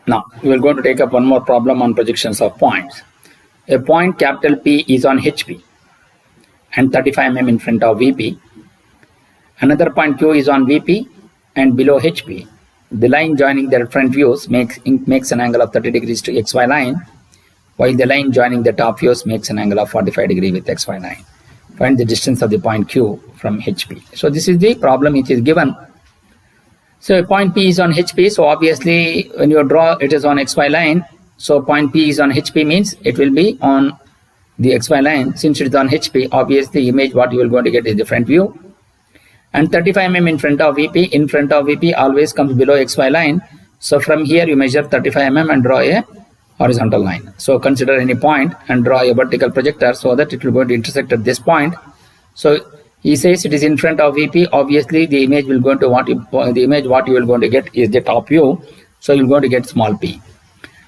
Now, we are going to take up one more problem on projections of points. A point capital P is on HP and 35 mm in front of VP. Another point Q is on VP and below HP. The line joining their front views makes an angle of 30 degrees to XY line, while the line joining the top views makes an angle of 45 degrees with XY line. Find the distance of the point Q from HP. So this is the problem which is given. So point P is on HP, so obviously when you draw it is on XY line. So point P is on HP means it will be on the XY line. Since it is on HP, obviously the image what you will going to get is the front view. And 35 mm in front of VP always comes below XY line. So from here you measure 35 mm and draw a horizontal line. So consider any point and draw a vertical projector so that it will going to intersect at this point. So he says it is in front of VP. Obviously the image will go into what you will going to get is the top view. So you will going to get small p.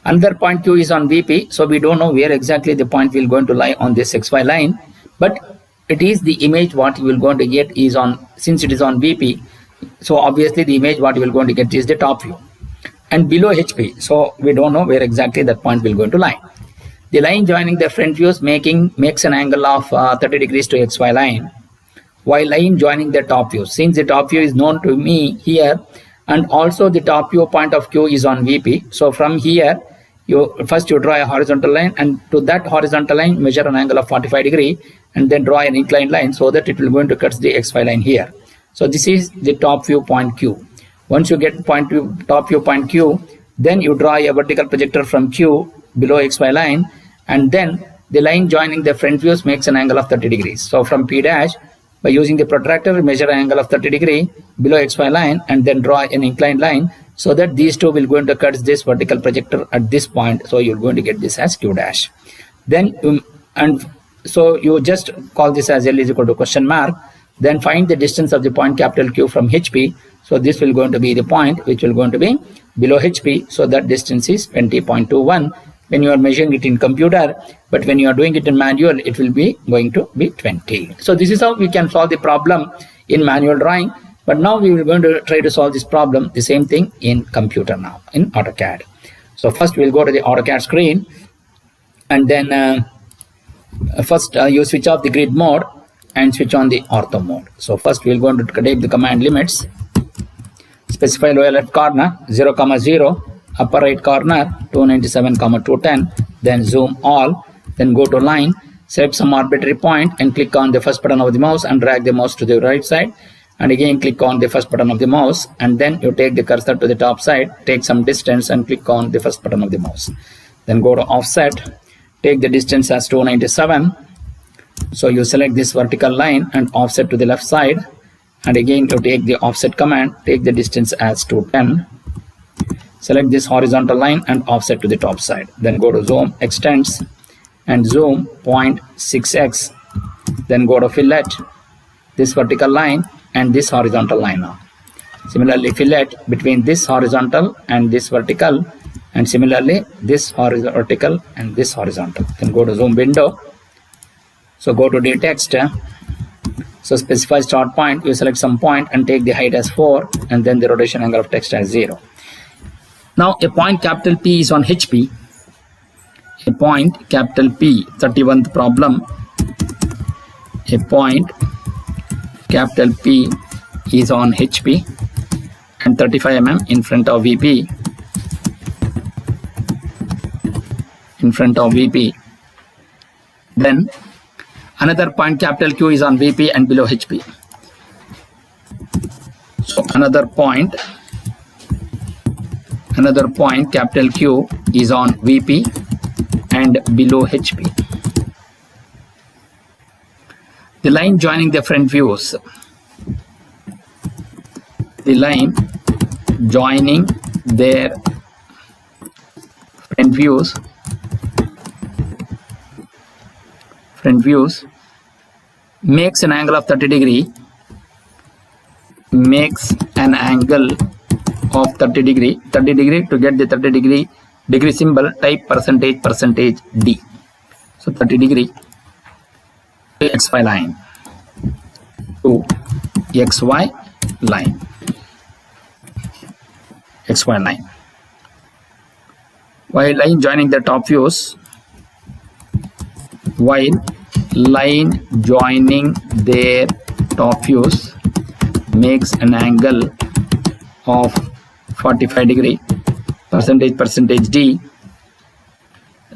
Another point Q is on VP. So we don't know where exactly the point will going to lie on this XY line, but it is the image what you will going to get is on, since it is on VP. So obviously the image what you will going to get is the top view. And below HP, so we don't know where exactly that point will going to lie. The line joining the front views makes an angle of 30 degrees to XY line, while line joining the top view. Since the top view is known to me here, and also the top view point of Q is on VP. So from here, you draw a horizontal line, and to that horizontal line measure an angle of 45 degree, and then draw an inclined line so that it will going to cut the XY line here. So this is the top view point Q. Once you get top view point Q, then you draw a vertical projector from Q below XY line, and then the line joining the front views makes an angle of 30 degrees. So from P dash, by using the protractor, measure an angle of 30 degree below XY line, and then draw an inclined line so that these two will going to cut this vertical projector at this point. So you're going to get this as Q dash. Then so you just call this as L is equal to question mark. Then find the distance of the point capital Q from HP. So this will going to be the point which will going to be below HP. So that distance is 20.21 when you are measuring it in computer, but when you are doing it in manual, it will be going to be 20. So this is how we can solve the problem in manual drawing. But now we will going to try to solve this problem, the same thing in computer now, in AutoCAD. So first we'll go to the AutoCAD screen, and then first you switch off the grid mode and switch on the ortho mode. So first we're going to take the command limits, specify lower left corner 0, 0, upper right corner 297, 210, then zoom all, then go to line, select some arbitrary point and click on the first button of the mouse and drag the mouse to the right side, and again click on the first button of the mouse, and then you take the cursor to the top side, take some distance and click on the first button of the mouse. Then go to offset, take the distance as 297. So you select this vertical line and offset to the left side, and again you take the offset command, take the distance as 210. Select this horizontal line and offset to the top side. Then go to zoom, extends, and zoom 0.6x. Then go to fillet this vertical line and this horizontal line now. Similarly fillet between this horizontal and this vertical, and similarly this vertical and this horizontal. Then go to zoom window. So go to the text. So specify start point, you select some point and take the height as 4, and then the rotation angle of text as 0. Now a point capital P is on HP. A point capital P, 31st problem. A point capital P is on HP and 35 mm in front of VP. In front of VP. Then another point capital Q is on VP and below HP. So another point capital Q is on VP and below HP. The line joining the front views. The line joining their front views makes an angle of 30 degree. Makes an angle of 30 degree. To get the 30 degree symbol, type percentage D. So 30 degree to XY line. To XY line. while line joining the top views, makes an angle of 45 degree, percentage D.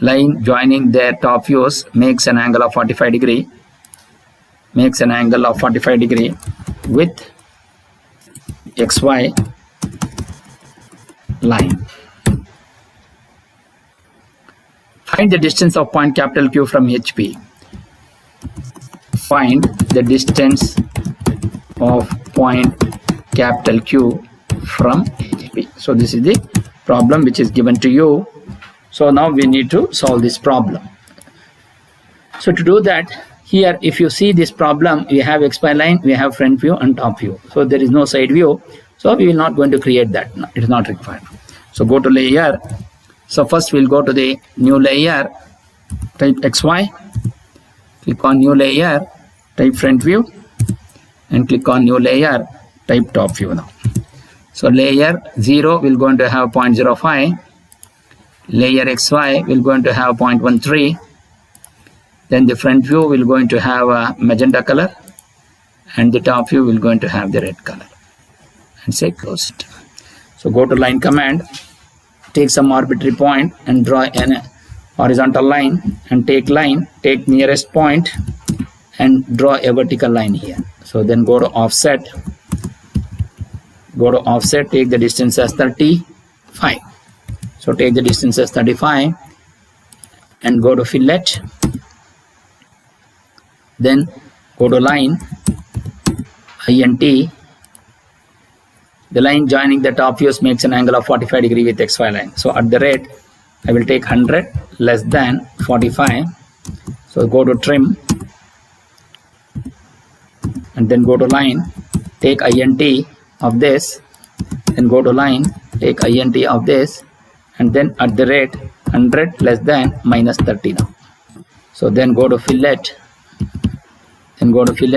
Line joining their top views makes an angle of 45 degree, with XY line. Find the distance of point capital Q from HP. Find the distance of point capital Q from HP. So this is the problem which is given to you. So now we need to solve this problem. So to do that, here if you see this problem, we have XY line, we have front view and top view. So there is no side view. So we will not going to create that. No, it is not required. So go to layer. So first we'll go to the new layer, type XY, click on new layer, type front view, and click on new layer, type top view now. So layer 0 will going to have 0.05, layer XY will going to have 0.13, then the front view will going to have a magenta color, and the top view will going to have the red color, and say close it. So go to line command, take some arbitrary point and draw an horizontal line, and take nearest point and draw a vertical line here. So then go to offset, take the distance as 35. So take the distance as 35 and go to fillet, then go to line, INT. The line joining the top views makes an angle of 45 degree with XY line. So at the rate, I will take 100 less than 45. So go to trim and then go to line, take INT of this, then go to line, take INT of this, and then at the rate 100 less than minus 30 now. So then go to fillet,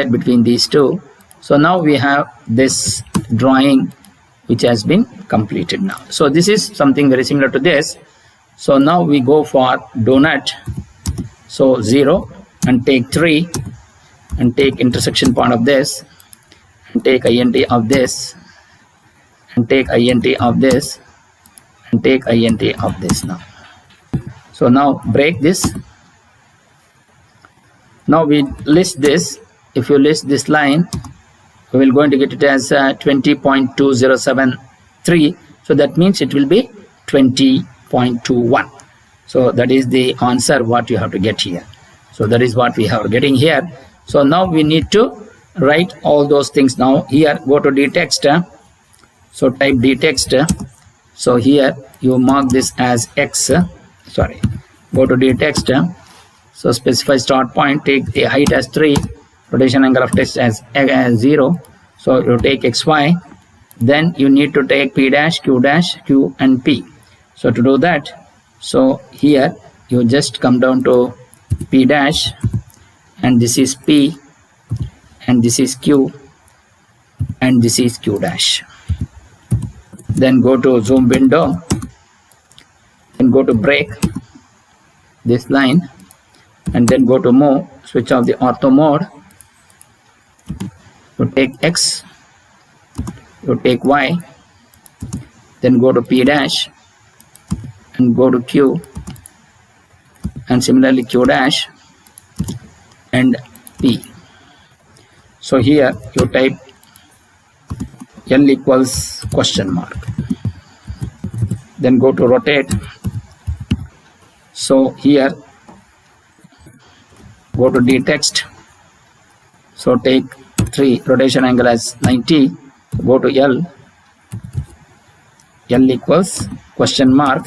between these two. So now we have this drawing which has been completed now. So this is something very similar to this. So now we go for donut. So 0 and take 3 and take intersection point of this and take INT of this and take INT of this and take INT of this now. So now break this. Now we list this. If you list this line, we will going to get it as 20.2073. So that means it will be 20.21. So that is the answer what you have to get here. So that is what we are getting here. So now we need to write all those things. Now here go to dtext. So type dtext. So here you mark this as X. Sorry. Go to dtext. So specify start point. Take the height as 3. Rotation angle of text as 0. So you take XY. Then you need to take P dash, Q dash, Q and P. So to do that, so here you just come down to P dash, and this is P, and this is Q, and this is Q dash. Then go to zoom window, and go to break this line, and then go to move, switch off the ortho mode. You take X, you take Y, then go to P dash and go to Q, and similarly Q dash and P. So here you type L equals question mark, then go to rotate. So here go to dtext. So take 3, rotation angle as 90. Go to L equals question mark,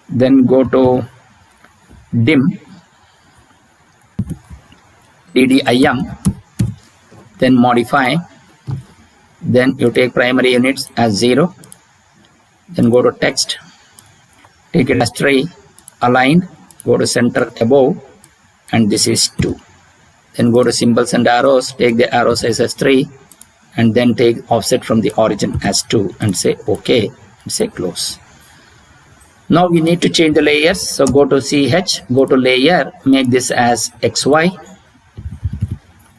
then go to dim, DDIM, then modify, then you take primary units as 0, then go to text, take it as 3, align, go to center above, and this is 2. Then go to symbols and arrows, take the arrow size as 3, and then take offset from the origin as 2 and say OK and say close. Now we need to change the layers. So go to CH, go to layer, make this as XY.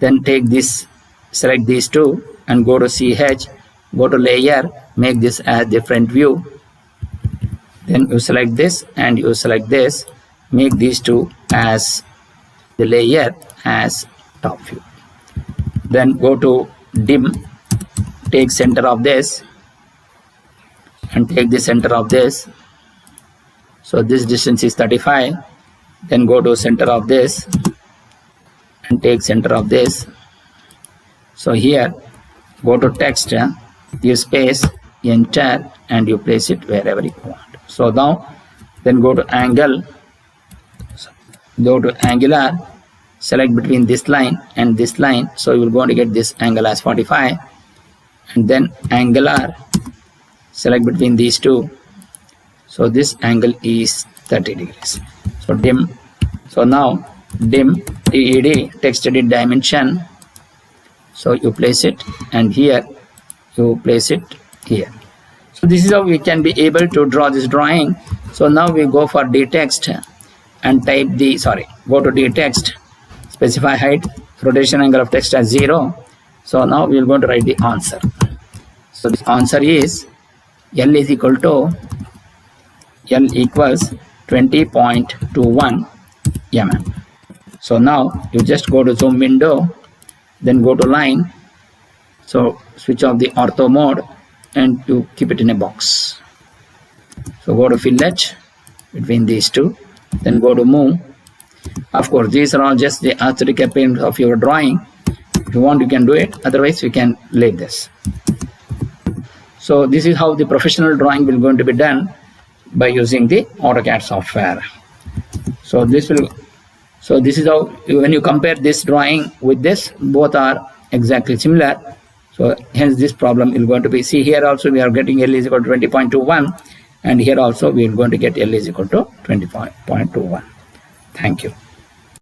Then take this, select these two and go to CH, go to layer, make this as different view. Then you select this and you select this, make these two as the layer as top view. Then go to dim, take center of this and take the center of this. So this distance is 35. Then go to center of this and take center of this. So here go to text, give space, enter, and you place it wherever you want. So now then go to angle, go to angular, select between this line and this line. So you will going to get this angle as 45, and then angular, select between these two. So this angle is 30 degrees. So dim. So now dim, TED, text edit dimension. So you place it, and here you place it here. So this is how we can be able to draw this drawing. So now we go for dtext and type the, go to dtext, specify height, rotation angle of text as 0. So now we are going to write the answer. So the answer is L is equal to, L equals 20.21 mm. So now you just go to zoom window, then go to line. So switch off the ortho mode and you keep it in a box. So go to fillet between these two, then go to move. Of course, these are all just the aesthetic appearance of your drawing. If you want, you can do it. Otherwise, we can leave this. So this is how the professional drawing will going to be done by using the AutoCAD software. So this is how, when you compare this drawing with this, both are exactly similar. So hence this problem is going to be, see here also we are getting L is equal to 20.21, and here also we are going to get L is equal to 20.21. Thank you.